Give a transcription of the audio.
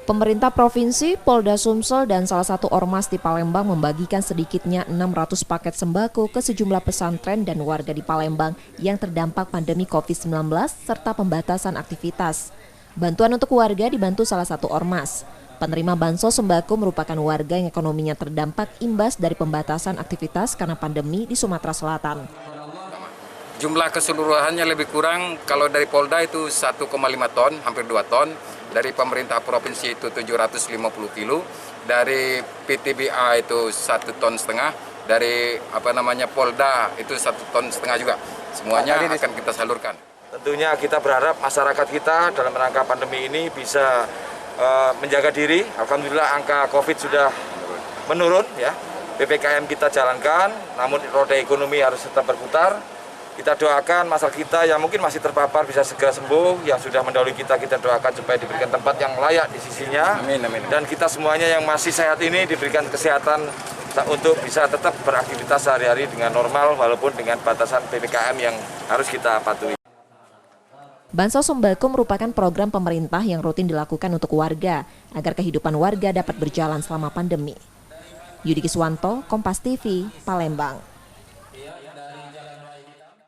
Pemerintah Provinsi, Polda Sumsel, dan salah satu ormas di Palembang membagikan sedikitnya 600 paket sembako ke sejumlah pesantren dan warga di Palembang yang terdampak pandemi COVID-19 serta pembatasan aktivitas. Bantuan untuk warga dibantu salah satu ormas. Penerima bansos sembako merupakan warga yang ekonominya terdampak imbas dari pembatasan aktivitas karena pandemi di Sumatera Selatan. Jumlah keseluruhannya lebih kurang, kalau dari Polda itu 1,5 ton, hampir 2 ton. Dari pemerintah provinsi itu 750 kilo, dari PTBA itu 1,5 ton, dari Polda itu 1,5 ton juga. Semuanya akan kita salurkan. Tentunya kita berharap masyarakat kita dalam rangka pandemi ini bisa menjaga diri. Alhamdulillah angka COVID sudah menurun ya. PPKM kita jalankan, namun roda ekonomi harus tetap berputar. Kita doakan masyarakat kita yang mungkin masih terpapar bisa segera sembuh, yang sudah mendahului kita doakan supaya diberikan tempat yang layak di sisinya. Amin, amin. Dan kita semuanya yang masih sehat ini diberikan kesehatan untuk bisa tetap beraktivitas sehari-hari dengan normal walaupun dengan batasan PPKM yang harus kita patuhi. Bansos sembako merupakan program pemerintah yang rutin dilakukan untuk warga agar kehidupan warga dapat berjalan selama pandemi. Yudi Kiswanto, Kompas TV, Palembang.